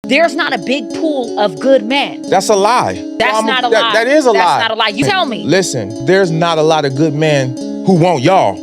There's not a big pool of good men. That's a lie. That's not a lie. That is a lie. That's not a lie. You tell me. Listen, there's not a lot of good men who want y'all.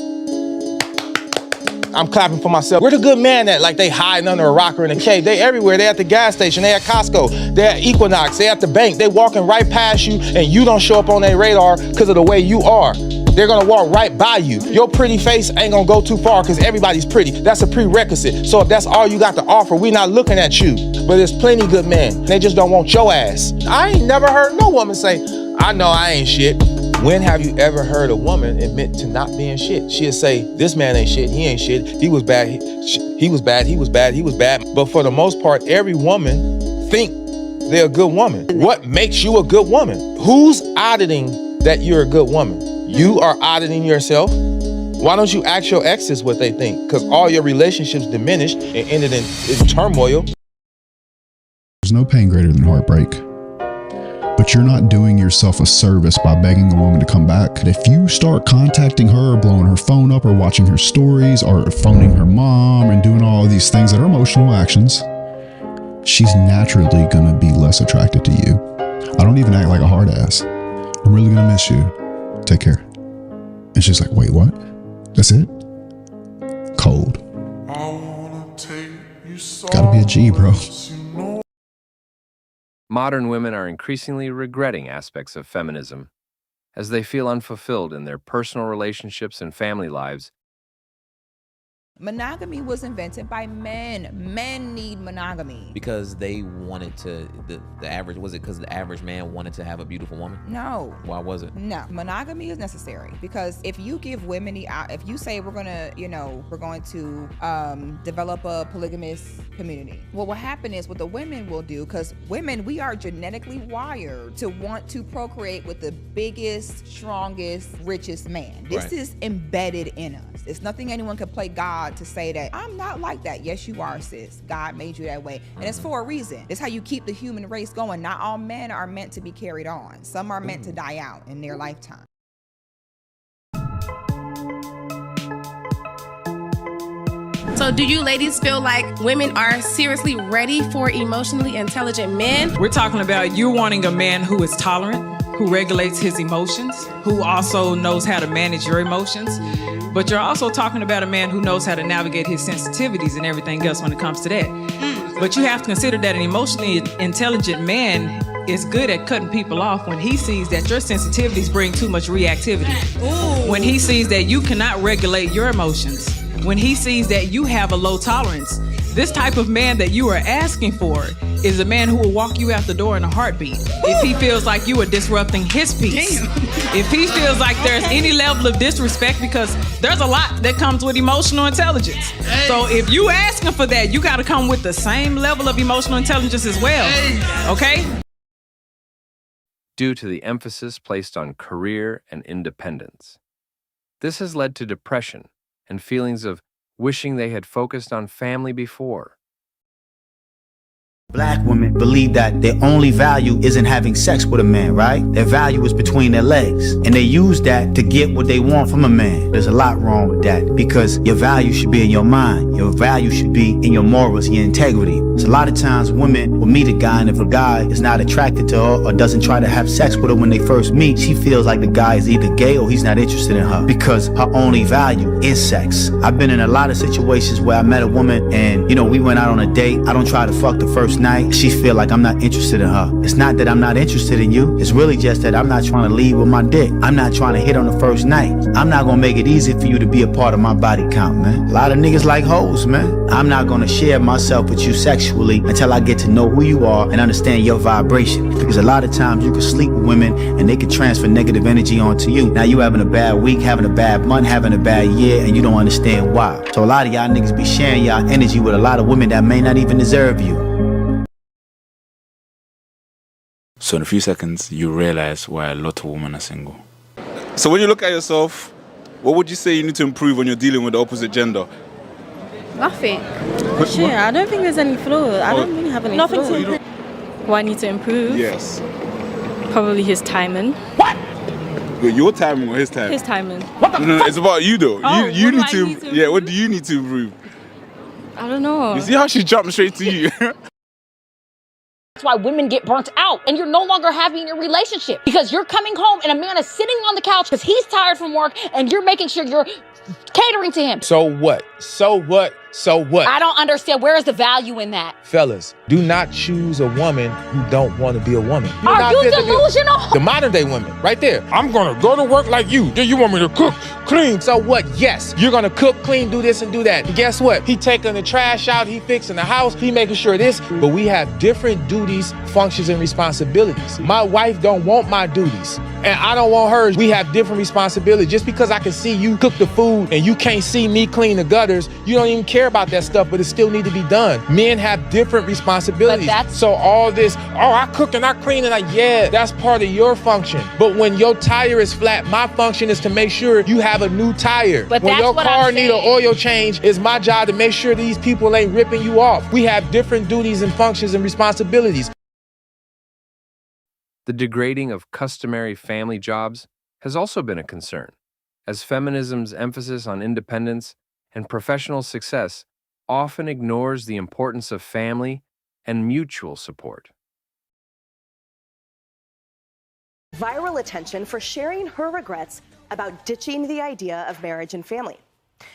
I'm clapping for myself. Where the good men at? Like they hiding under a rock or in a cave. They everywhere. They at the gas station. They at Costco. They at Equinox. They at the bank. They walking right past you and you don't show up on their radar because of the way you are. They're gonna walk right by you. Your pretty face ain't gonna go too far because everybody's pretty. That's a prerequisite. So if that's all you got to offer, we not looking at you. But there's plenty good men. They just don't want your ass. I ain't never heard no woman say, I know I ain't shit. When have you ever heard a woman admit to not being shit? She'll say, this man ain't shit, he ain't shit, he was bad, he was bad, he was bad, he was bad. But for the most part, every woman think they're a good woman. What makes you a good woman? Who's auditing that you're a good woman? You are auditing yourself? Why don't you ask your exes what they think? Because all your relationships diminished and ended in turmoil. There's no pain greater than heartbreak. But you're not doing yourself a service by begging a woman to come back. If you start contacting her, or blowing her phone up, or watching her stories, or phoning her mom, and doing all of these things that are emotional actions, she's naturally gonna be less attracted to you. I don't even act like a hard ass. I'm really gonna miss you. Take care. And she's like, wait, what? That's it? Cold. Gotta be a G, bro. Modern women are increasingly regretting aspects of feminism as they feel unfulfilled in their personal relationships and family lives. Monogamy was invented by men. Men need monogamy. Because they wanted to, the average, was it because the average man wanted to have a beautiful woman? No. Why was it? No. Monogamy is necessary because if you give women if you say we're going to develop a polygamous community, well, what happen is what the women will do, because women, we are genetically wired to want to procreate with the biggest, strongest, richest man. This is embedded in us. It's nothing anyone can play God to say that I'm not like that. Yes, you are, sis. God made you that way. And it's for a reason. It's how you keep the human race going. Not all men are meant to be carried on. Some are meant to die out in their lifetime. So do you ladies feel like women are seriously ready for emotionally intelligent men? We're talking about you wanting a man who is tolerant, who regulates his emotions, who also knows how to manage your emotions. But you're also talking about a man who knows how to navigate his sensitivities and everything else when it comes to that. But you have to consider that an emotionally intelligent man is good at cutting people off when he sees that your sensitivities bring too much reactivity. When he sees that you cannot regulate your emotions. When he sees that you have a low tolerance. This type of man that you are asking for is a man who will walk you out the door in a heartbeat. If he feels like you are disrupting his peace. If he feels like there's any level of disrespect, because there's a lot that comes with emotional intelligence. So if you asking for that, you got to come with the same level of emotional intelligence as well. Okay? Due to the emphasis placed on career and independence, this has led to depression and feelings of wishing they had focused on family before. Black women believe that their only value isn't having sex with a man, right? Their value is between their legs. And they use that to get what they want from a man. There's a lot wrong with that because your value should be in your mind. Your value should be in your morals, your integrity. So a lot of times women will meet a guy, and if a guy is not attracted to her or doesn't try to have sex with her when they first meet, she feels like the guy is either gay or he's not interested in her because her only value is sex. I've been in a lot of situations where I met a woman and, we went out on a date. I don't try to fuck the first night. She feel like I'm not interested in her. It's not that I'm not interested in you. It's really just that I'm not trying to leave with my dick. I'm not trying to hit on the first night. I'm not gonna make it easy for you to be a part of my body count, man. A lot of niggas like hoes, man. I'm not gonna share myself with you sexually until I get to know who you are and understand your vibration. Because a lot of times you can sleep with women and they can transfer negative energy onto you. Now you having a bad week, having a bad month, having a bad year, and you don't understand why. So a lot of y'all niggas be sharing y'all energy with a lot of women that may not even deserve you. So in a few seconds, you realize why a lot of women are single. So when you look at yourself, what would you say you need to improve when you're dealing with the opposite gender? Nothing. Shit, I don't think there's any flaws. I don't really have any flaws. Nothing to improve. What I need to improve? Yes. Probably his timing. What? Your timing or his timing? His timing. No, it's about you though. Oh, you need to improve? Yeah, what do you need to improve? I don't know. You see how she jumped straight to you? That's why women get burnt out and you're no longer happy in your relationship because you're coming home and a man is sitting on the couch because he's tired from work and you're making sure you're catering to him. So what? So what? So what? I don't understand. Where is the value in that? Fellas, do not choose a woman who don't want to be a woman. Are you delusional? The modern day women, right there. I'm gonna go to work like you. Then you want me to cook, clean. So what? Yes, you're gonna cook, clean, do this and do that. And guess what? He taking the trash out, he fixing the house, he making sure this. But we have different duties, functions, and responsibilities. My wife don't want my duties, and I don't want hers. We have different responsibilities. Just because I can see you cook the food and you can't see me clean the gutters, you don't even care about that stuff, but it still need to be done. Men have different responsibilities. So all this, oh, I cook and I clean and yeah, that's part of your function. But when your tire is flat, my function is to make sure you have a new tire. But when your car need an oil change, it's my job to make sure these people ain't ripping you off. We have different duties and functions and responsibilities. The degrading of customary family jobs has also been a concern, as feminism's emphasis on independence and professional success often ignores the importance of family and mutual support. Viral attention for sharing her regrets about ditching the idea of marriage and family.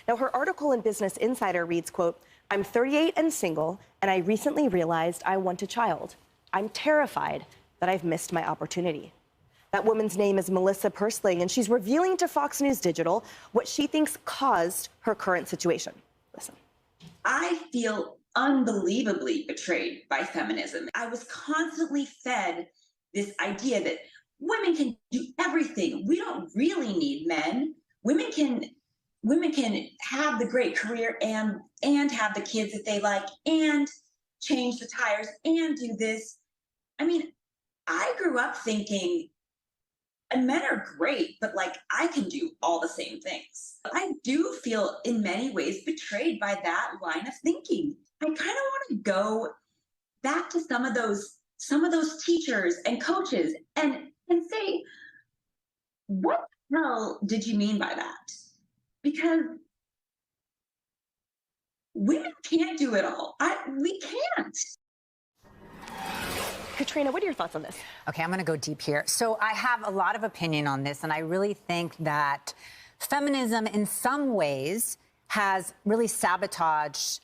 Now, her article in Business Insider reads, quote, "I'm 38 and single, and I recently realized I want a child. I'm terrified that I've missed my opportunity." That woman's name is Melissa Persling, and she's revealing to Fox News Digital what she thinks caused her current situation. Listen. I feel unbelievably betrayed by feminism. I was constantly fed this idea that women can do everything. We don't really need men. Women can have the great career and have the kids that they like and change the tires and do this. I mean, I grew up thinking, and men are great, but like I can do all the same things. I do feel in many ways betrayed by that line of thinking. I kind of want to go back to some of those teachers and coaches and say, what the hell did you mean by that? Because women can't do it all. We can't. Katrina, what are your thoughts on this? Okay, I'm going to go deep here. So I have a lot of opinion on this, and I really think that feminism in some ways has really sabotaged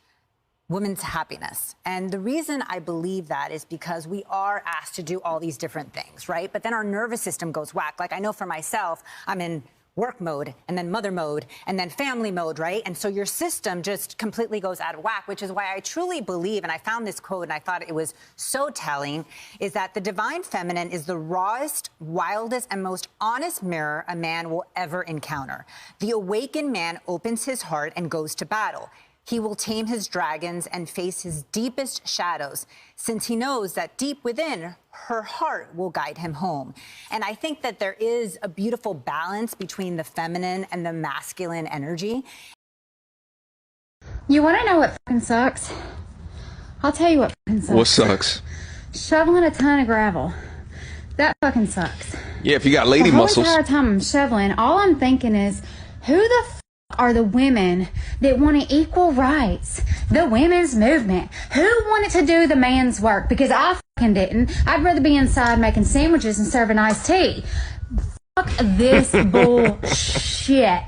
women's happiness. And the reason I believe that is because we are asked to do all these different things, right? But then our nervous system goes whack. Like I know for myself, I'm in work mode and then mother mode and then family mode, right? And so your system just completely goes out of whack, which is why I truly believe, and I found this quote and I thought it was so telling, is that the divine feminine is the rawest, wildest, and most honest mirror a man will ever encounter. The awakened man opens his heart and goes to battle. He will tame his dragons and face his deepest shadows, since he knows that deep within, her heart will guide him home. And I think that there is a beautiful balance between the feminine and the masculine energy. You want to know what fucking sucks? I'll tell you what fucking sucks. What sucks? Shoveling a ton of gravel. That fucking sucks. Yeah, if you got lady muscles. The whole entire time I'm shoveling, all I'm thinking is, who the are the women that wanted equal rights, the women's movement? Who wanted to do the man's work? Because I fucking didn't. I'd rather be inside making sandwiches and serving iced tea. Fuck this bullshit.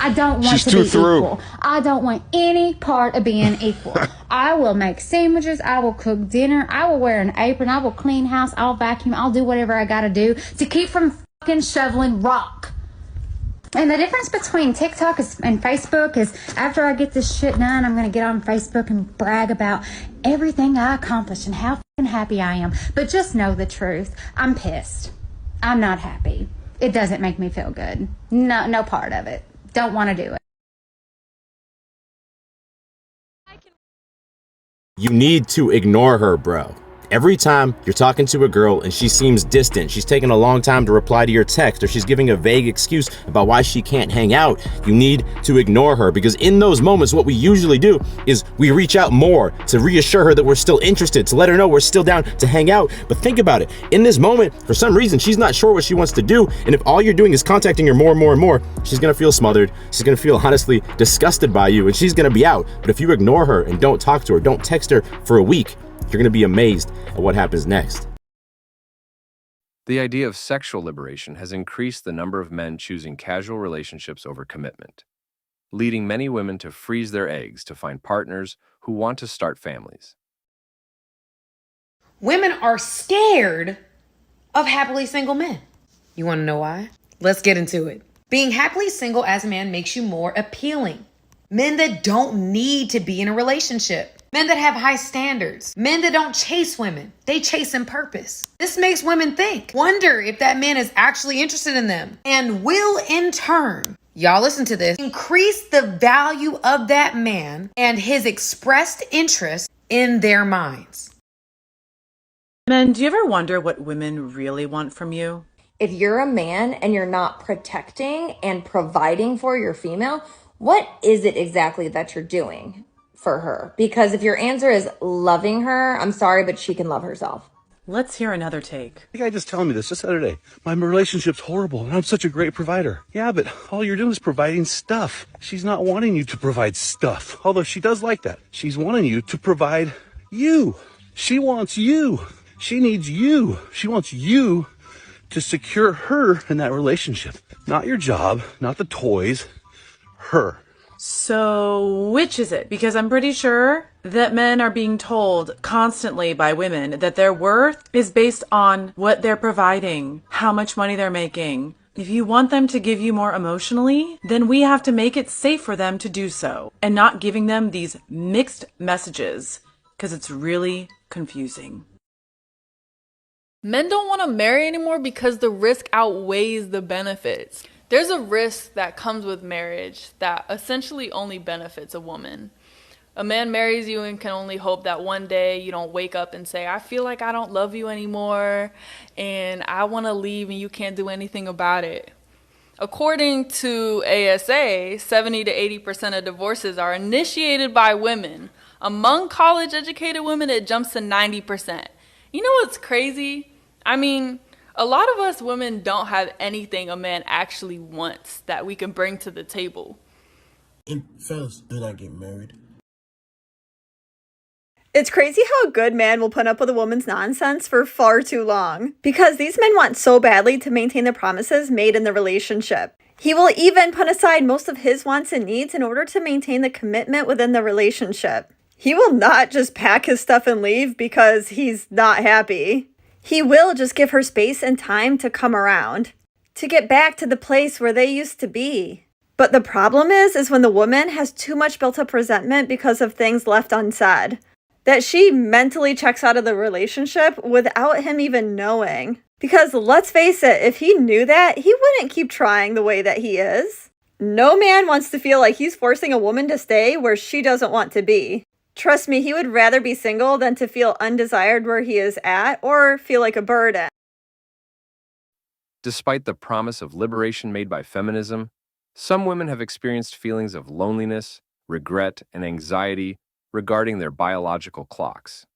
I don't want to be equal. I don't want any part of being equal. I will make sandwiches. I will cook dinner. I will wear an apron. I will clean house. I'll vacuum. I'll do whatever I gotta do to keep from fucking shoveling rock. And the difference between TikTok and Facebook is after I get this shit done, I'm going to get on Facebook and brag about everything I accomplished and how fucking happy I am. But just know the truth. I'm pissed. I'm not happy. It doesn't make me feel good. No part of it. Don't want to do it. You need to ignore her, bro. Every time you're talking to a girl and she seems distant, she's taking a long time to reply to your text, or she's giving a vague excuse about why she can't hang out, you need to ignore her, because in those moments, what we usually do is we reach out more to reassure her that we're still interested, to let her know we're still down to hang out. But think about it. In this moment, for some reason, she's not sure what she wants to do. And if all you're doing is contacting her more and more and more, she's going to feel smothered. She's going to feel honestly disgusted by you, and she's going to be out. But if you ignore her and don't talk to her, don't text her for a week, You're going to be amazed at what happens next. The idea of sexual liberation has increased the number of men choosing casual relationships over commitment, leading many women to freeze their eggs to find partners who want to start families. Women are scared of happily single men. You want to know why? Let's get into it. Being happily single as a man makes you more appealing. Men that don't need to be in a relationship. Men that have high standards. Men that don't chase women. They chase in purpose. This makes women think, wonder if that man is actually interested in them, and will in turn, y'all listen to this, increase the value of that man and his expressed interest in their minds. Men, do you ever wonder what women really want from you? If you're a man and you're not protecting and providing for your female, what is it exactly that you're doing for her? Because if your answer is loving her, I'm sorry, but she can love herself. Let's hear another take. The guy just telling me this just the other day. My relationship's horrible and I'm such a great provider. Yeah, but all you're doing is providing stuff. She's not wanting you to provide stuff, although she does like that. She's wanting you to provide you. She wants you. She needs you. She wants you to secure her in that relationship. Not your job, not the toys, her. So which is it? Because I'm pretty sure that men are being told constantly by women that their worth is based on what they're providing, how much money they're making. If you want them to give you more emotionally, then we have to make it safe for them to do so and not giving them these mixed messages because it's really confusing. Men don't want to marry anymore because the risk outweighs the benefits. There's a risk that comes with marriage that essentially only benefits a woman. A man marries you and can only hope that one day you don't wake up and say, I feel like I don't love you anymore and I want to leave and you can't do anything about it. According to ASA, 70 to 80% of divorces are initiated by women. Among college-educated women, it jumps to 90%. You know what's crazy? I mean, a lot of us women don't have anything a man actually wants that we can bring to the table. And fellas do not get married. It's crazy how a good man will put up with a woman's nonsense for far too long, because these men want so badly to maintain the promises made in the relationship. He will even put aside most of his wants and needs in order to maintain the commitment within the relationship. He will not just pack his stuff and leave because he's not happy. He will just give her space and time to come around, to get back to the place where they used to be. But the problem is when the woman has too much built up resentment because of things left unsaid, that she mentally checks out of the relationship without him even knowing. Because let's face it, if he knew that, he wouldn't keep trying the way that he is. No man wants to feel like he's forcing a woman to stay where she doesn't want to be. Trust me, he would rather be single than to feel undesired where he is at or feel like a burden. Despite the promise of liberation made by feminism, some women have experienced feelings of loneliness, regret, and anxiety regarding their biological clocks.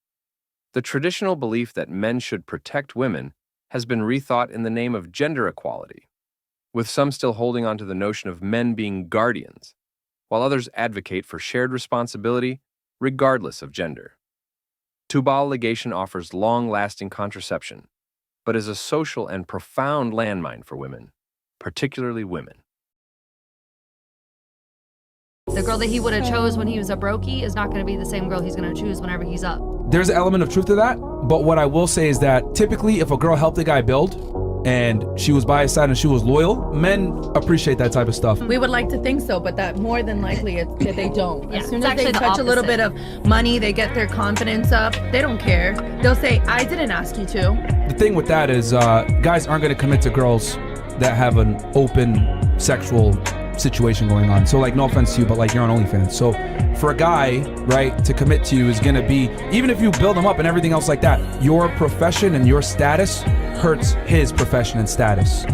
The traditional belief that men should protect women has been rethought in the name of gender equality, with some still holding on to the notion of men being guardians, while others advocate for shared responsibility regardless of gender. Tubal ligation offers long-lasting contraception, but is a social and profound landmine for women, particularly women. The girl that he would have chose when he was a brokey is not going to be the same girl he's going to choose whenever he's up. There's an element of truth to that, but what I will say is that typically if a girl helped a guy build and she was by his side and she was loyal, men appreciate that type of stuff. We would like to think so, but that more than likely it's that they don't. Yeah, as soon as they touch a little bit of money, they get their confidence up. They don't care. They'll say, I didn't ask you to. The thing with that is guys aren't going to commit to girls that have an open sexual situation going on. So like, no offense to you, but like you're on OnlyFans. So for a guy, right, to commit to you is going to be, even if you build him up and everything else like that, your profession and your status hurts his profession and status.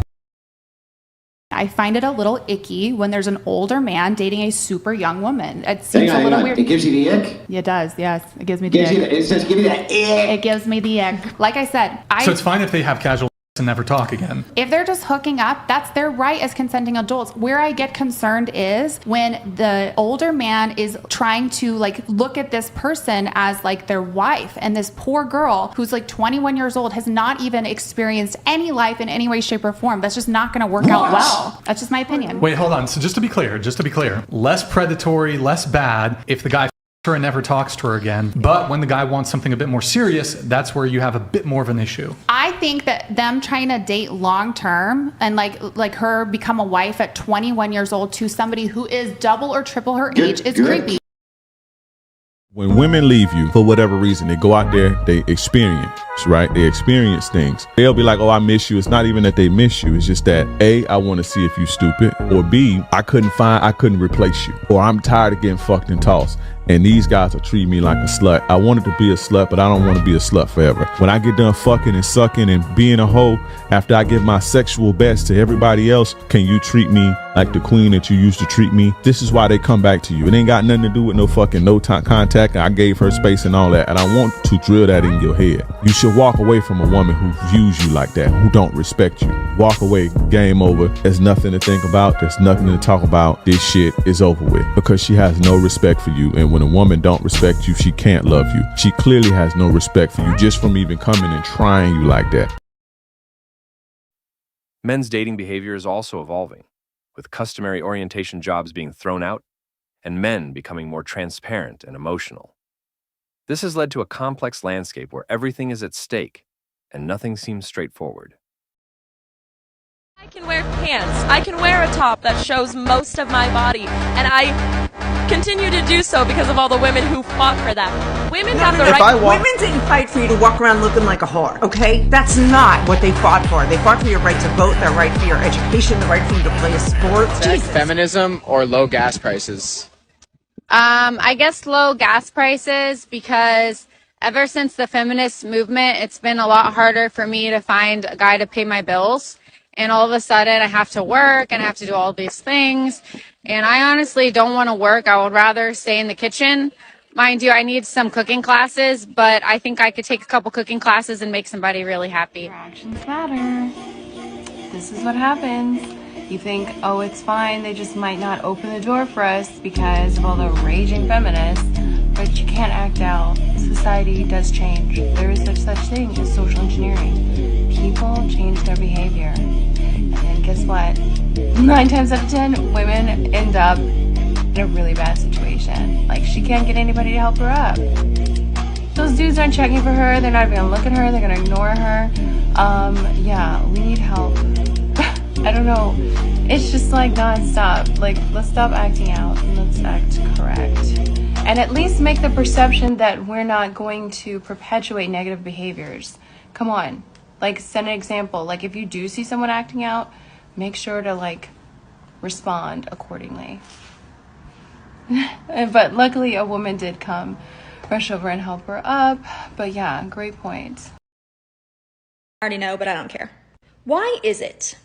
I find it a little icky when there's an older man dating a super young woman. It seems a little weird. It gives you the ick? It does, yes. It gives me the ick. It says give me that ick. It gives me the ick. Like I said, So it's fine if they have casual and never talk again. If they're just hooking up, that's their right as consenting adults. Where I get concerned is when the older man is trying to like look at this person as like their wife, and this poor girl who's like 21 years old has not even experienced any life in any way, shape, or form. That's just not going to work out well. That's just my opinion. Wait, hold on. So just to be clear, less predatory, less bad if the guy her and never talks to her again. But when the guy wants something a bit more serious, that's where you have a bit more of an issue. I think that them trying to date long term and like her become a wife at 21 years old to somebody who is double or triple her age is creepy. When women leave you for whatever reason, they go out there, they experience, right? They experience things. They'll be like, oh, I miss you. It's not even that they miss you. It's just that A, I want to see if you stupid, or B, I couldn't replace you, or I'm tired of getting fucked and tossed. And these guys will treat me like a slut. I wanted to be a slut, but I don't want to be a slut forever. When I get done fucking and sucking and being a hoe, after I give my sexual best to everybody else, can you treat me like the queen that you used to treat me? This is why they come back to you. It ain't got nothing to do with no fucking contact. I gave her space and all that, and I want to drill that in your head. You should walk away from a woman who views you like that, who don't respect you. Walk away, game over. There's nothing to think about. There's nothing to talk about. This shit is over with because she has no respect for you. And when a woman don't respect you, she can't love you. She clearly has no respect for you just from even coming and trying you like that. Men's dating behavior is also evolving, with customary orientation jobs being thrown out and men becoming more transparent and emotional. This has led to a complex landscape where everything is at stake and nothing seems straightforward. I can wear pants. I can wear a top that shows most of my body, and I continue to do so because of all the women who fought for that. Women have the right. Women didn't fight for you to walk around looking like a whore, okay? That's not what they fought for. They fought for your right to vote, their right for your education, the right for you to play a sport. Feminism or low gas prices? I guess low gas prices, because ever since the feminist movement, it's been a lot harder for me to find a guy to pay my bills. And all of a sudden I have to work and I have to do all these things. And I honestly don't want to work. I would rather stay in the kitchen. Mind you, I need some cooking classes, but I think I could take a couple cooking classes and make somebody really happy. Actions matter. This is what happens. You think, oh, it's fine. They just might not open the door for us because of all the raging feminists. But you can't act out. Society does change. There is such thing as social engineering. People change their behavior. And guess what? 9 times out of 10, women end up in a really bad situation. Like, she can't get anybody to help her up. Those dudes aren't checking for her. They're not even gonna look at her. They're gonna ignore her. Yeah, we need help. I don't know. It's just like nonstop. Like, let's stop acting out and let's act correct. And at least make the perception that we're not going to perpetuate negative behaviors. Come on. Like, set an example. Like, if you do see someone acting out, make sure to, like, respond accordingly. But luckily, a woman did come, rush over and help her up. But yeah, great point. I already know, but I don't care. Why is it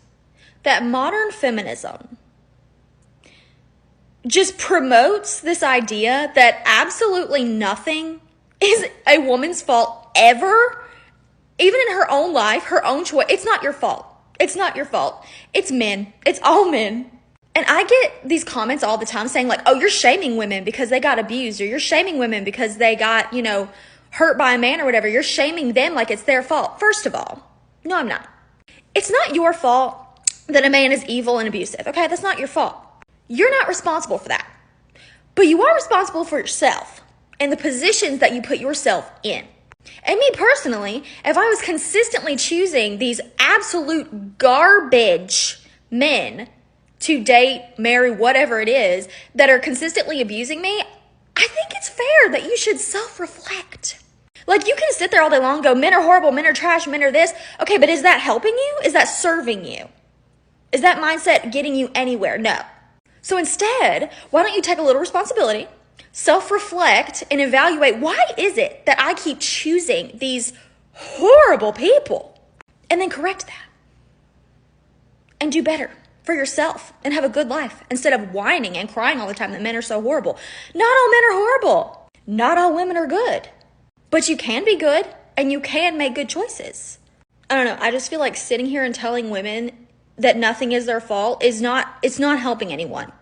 that modern feminism just promotes this idea that absolutely nothing is a woman's fault ever? Even in her own life, her own choice. It's not your fault. It's not your fault. It's men. It's all men. And I get these comments all the time saying like, oh, you're shaming women because they got abused, or you're shaming women because they got, you know, hurt by a man or whatever. You're shaming them like it's their fault. First of all, no, I'm not. It's not your fault that a man is evil and abusive. Okay, that's not your fault. You're not responsible for that. But you are responsible for yourself and the positions that you put yourself in. And me personally, if I was consistently choosing these absolute garbage men to date, marry, whatever it is, that are consistently abusing me, I think it's fair that you should self-reflect. Like, you can sit there all day long and go, men are horrible, men are trash, men are this. Okay, but is that helping you? Is that serving you? Is that mindset getting you anywhere? No. So instead, why don't you take a little responsibility, self-reflect, and evaluate, why is it that I keep choosing these horrible people? And then correct that. And do better for yourself and have a good life instead of whining and crying all the time that men are so horrible. Not all men are horrible. Not all women are good. But you can be good and you can make good choices. I don't know, I just feel like sitting here and telling women that nothing is their fault it's not helping anyone.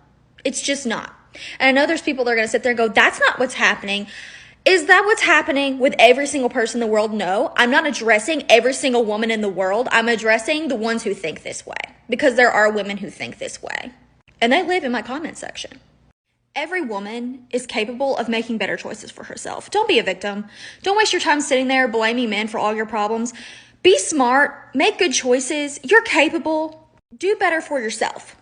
It's just not. And I know there's people that are going to sit there and go, that's not what's happening. Is that what's happening with every single person in the world? No, I'm not addressing every single woman in the world. I'm addressing the ones who think this way, because there are women who think this way, and they live in my comment section. Every woman is capable of making better choices for herself. Don't be a victim. Don't waste your time sitting there blaming men for all your problems. Be smart, make good choices. You're capable. Do better for yourself.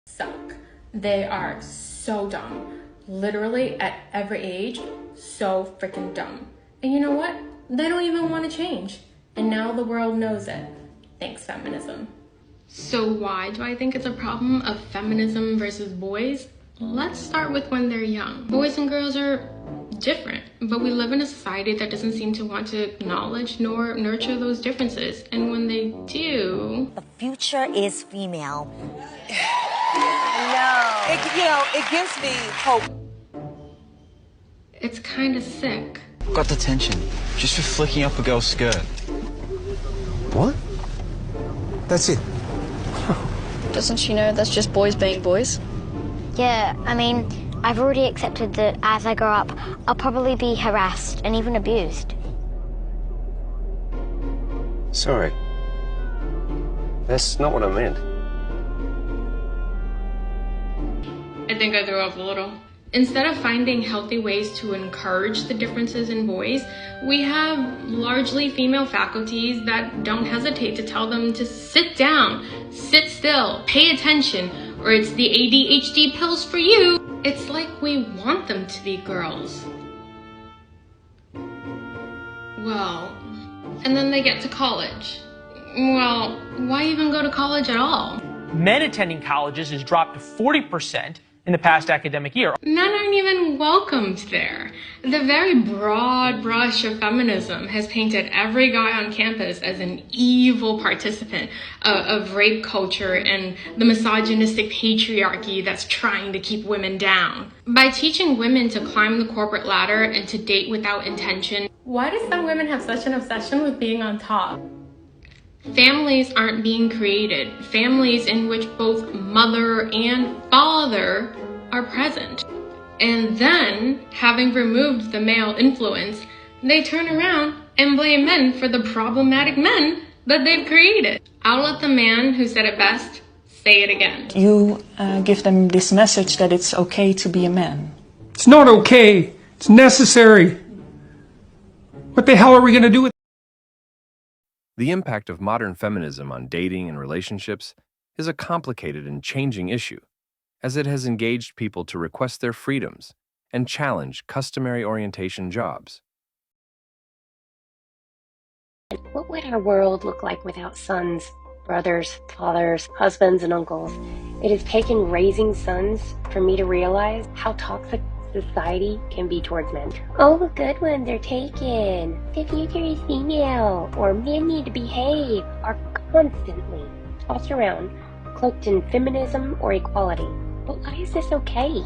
Suck. They are so dumb. Literally at every age, so freaking dumb. And you know what? They don't even want to change. And now the world knows it. Thanks, feminism. So why do I think it's a problem of feminism versus boys? Let's start with when they're young. Boys and girls are different, but we live in a society that doesn't seem to want to acknowledge nor nurture those differences. And when they do... The future is female. No. It gives me hope. It's kind of sick. Got detention just for flicking up a girl's skirt. What? That's it. Doesn't she know that's just boys being boys? Yeah, I mean, I've already accepted that as I grow up, I'll probably be harassed and even abused. Sorry. That's not what I meant. I think I threw up a little. Instead of finding healthy ways to encourage the differences in boys, we have largely female faculties that don't hesitate to tell them to sit down, sit still, pay attention, or it's the ADHD pills for you. It's like we want them to be girls. Well, and then they get to college. Well, why even go to college at all? Men attending colleges has dropped to 40% in the past academic year. Men aren't even welcomed there. The very broad brush of feminism has painted every guy on campus as an evil participant of rape culture and the misogynistic patriarchy that's trying to keep women down. By teaching women to climb the corporate ladder and to date without intention, why do some women have such an obsession with being on top? Families aren't being created. Families in which both mother and father are present. And then, having removed the male influence, they turn around and blame men for the problematic men that they've created. I'll let the man who said it best say it again. You give them this message that it's okay to be a man. It's not okay. It's necessary. What the hell are we going to do with The impact of modern feminism on dating and relationships is a complicated and changing issue, as it has engaged people to request their freedoms and challenge customary orientation jobs. What would our world look like without sons, brothers, fathers, husbands, and uncles? It has taken raising sons for me to realize how toxic society can be towards men. Oh, the good ones are taken. The future is female, or men need to behave, are constantly tossed around, cloaked in feminism or equality. But why is this okay?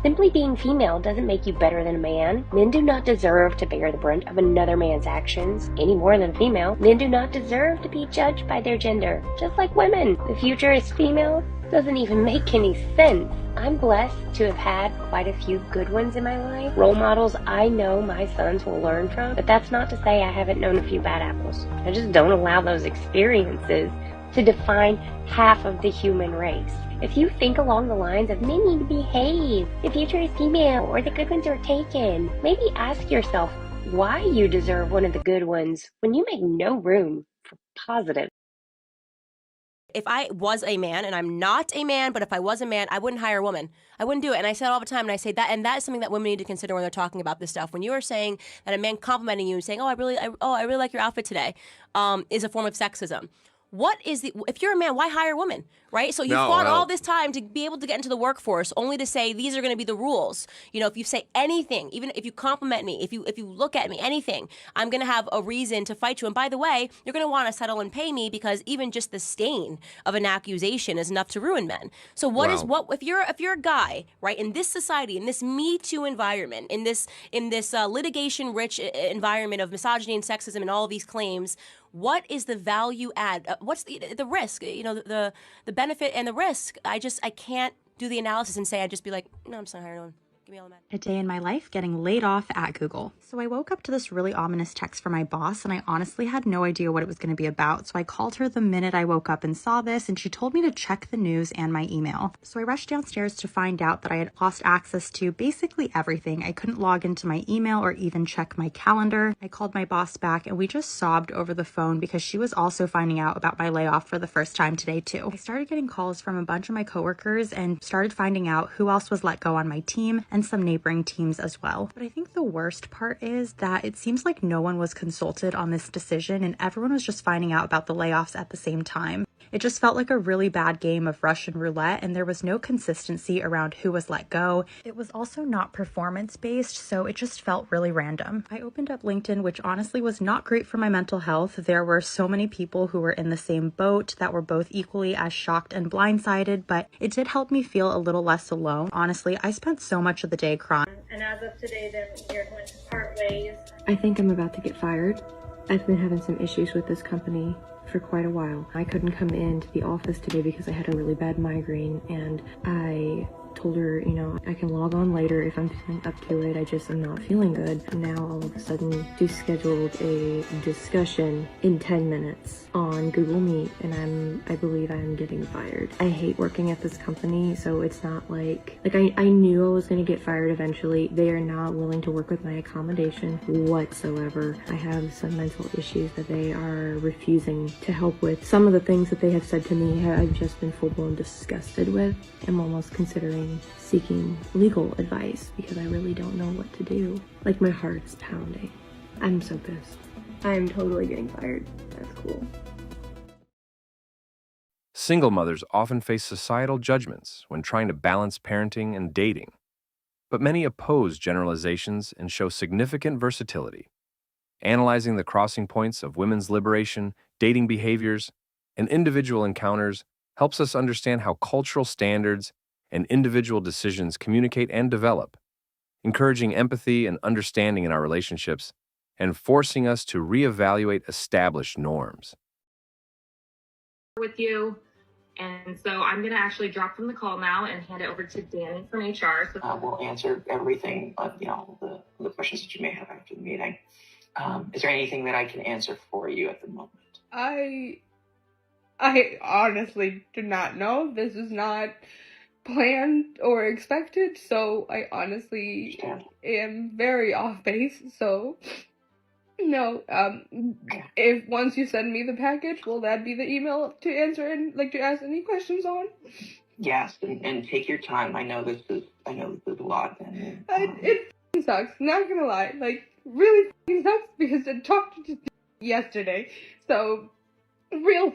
Simply being female doesn't make you better than a man. Men do not deserve to bear the brunt of another man's actions any more than a female. Men do not deserve to be judged by their gender, just like women. The future is female doesn't even make any sense. I'm blessed to have had quite a few good ones in my life, role models I know my sons will learn from, but that's not to say I haven't known a few bad apples. I just don't allow those experiences to define half of the human race. If you think along the lines of men need to behave, the future is female, or the good ones are taken, maybe ask yourself why you deserve one of the good ones when you make no room for positive. If I was a man, and I'm not a man, but if I was a man, I wouldn't hire a woman. I wouldn't do it. And I say it all the time, and I say that, and that is something that women need to consider when they're talking about this stuff. When you are saying that a man complimenting you and saying, I really like your outfit today, is a form of sexism. if you're a man, why hire women, right? So you fought all this time to be able to get into the workforce, only to say these are going to be the rules. You know, if you say anything, even if you compliment me, if you look at me, anything, I'm going to have a reason to fight you. And by the way, you're going to want to settle and pay me, because even just the stain of an accusation is enough to ruin men. So if you're a guy, right, in this society, in this Me Too environment, in this litigation-rich environment of misogyny and sexism and all of these claims, what is the value add? What's the risk? You know, the benefit and the risk. I can't do the analysis and say, I'd just be like, no, I'm just not hiring one. Give me all the money. A day in my life getting laid off at Google. So I woke up to this really ominous text from my boss, and I honestly had no idea what it was going to be about. So I called her the minute I woke up and saw this, and she told me to check the news and my email. So I rushed downstairs to find out that I had lost access to basically everything. I couldn't log into my email or even check my calendar. I called my boss back, and we just sobbed over the phone because she was also finding out about my layoff for the first time today too. I started getting calls from a bunch of my coworkers and started finding out who else was let go on my team, and some neighboring teams as well. But I think the worst part is that it seems like no one was consulted on this decision, and everyone was just finding out about the layoffs at the same time. It just felt like a really bad game of Russian roulette, and there was no consistency around who was let go. It was also not performance-based, so it just felt really random. I opened up LinkedIn, which honestly was not great for my mental health. There were so many people who were in the same boat that were both equally as shocked and blindsided, but it did help me feel a little less alone. Honestly, I spent so much of the day crying. And as of today, then you're going to part ways. I think I'm about to get fired. I've been having some issues with this company for quite a while. I couldn't come into the office today because I had a really bad migraine, and I told her, you know, I can log on later if I'm feeling up to it. I just am not feeling good. Now all of a sudden she scheduled a discussion in 10 minutes on Google Meet, and I believe I'm getting fired. I hate working at this company, so it's not like I knew I was going to get fired eventually. They are not willing to work with my accommodation whatsoever. I have some mental issues that they are refusing to help with. Some of the things that they have said to me, I've just been full-blown disgusted with. I'm almost considering seeking legal advice because I really don't know what to do. Like, my heart is pounding. I'm so pissed. I'm totally getting fired. That's cool. Single mothers often face societal judgments when trying to balance parenting and dating, but many oppose generalizations and show significant versatility. Analyzing the crossing points of women's liberation, dating behaviors, and individual encounters helps us understand how cultural standards and individual decisions communicate and develop, encouraging empathy and understanding in our relationships and forcing us to reevaluate established norms. With you, and so I'm going to actually drop from the call now and hand it over to Danny from HR. So we'll answer everything, the questions that you may have after the meeting. Is there anything that I can answer for you at the moment? I honestly do not know. This is not planned or expected, so I honestly am very off base. So no, if once you send me the package, will that be the email to answer and to ask any questions on? Yes, and take your time. I know this is a lot. And, it sucks. Not gonna lie, really sucks because I talked to yesterday. So real.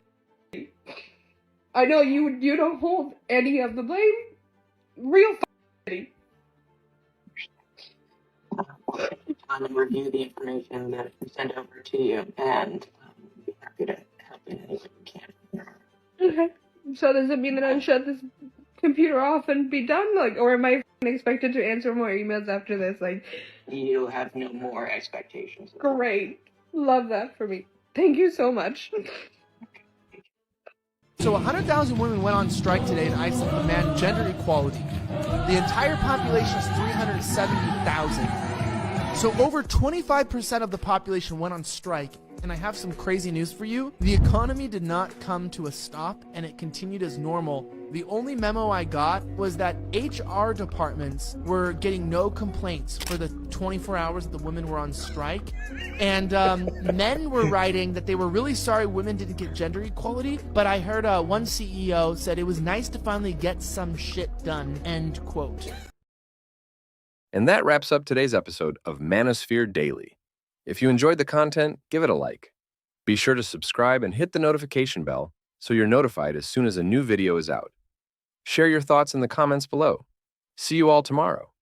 I know you don't hold any of the blame. Real shitty. Time and review the information that I send over to you, and be happy to help in any way we can. Okay. So does it mean that I shut this computer off and be done? Or am I expected to answer more emails after this? You have no more expectations. Great. Love that for me. Thank you so much. So 100,000 women went on strike today in Iceland to demand gender equality. The entire population is 370,000. So over 25% of the population went on strike. And I have some crazy news for you. The economy did not come to a stop, and it continued as normal. The only memo I got was that HR departments were getting no complaints for the 24 hours that the women were on strike. And men were writing that they were really sorry women didn't get gender equality, but I heard one CEO said it was nice to finally get some shit done, end quote. And that wraps up today's episode of Manosphere Daily. If you enjoyed the content, give it a like. Be sure to subscribe and hit the notification bell so you're notified as soon as a new video is out. Share your thoughts in the comments below. See you all tomorrow.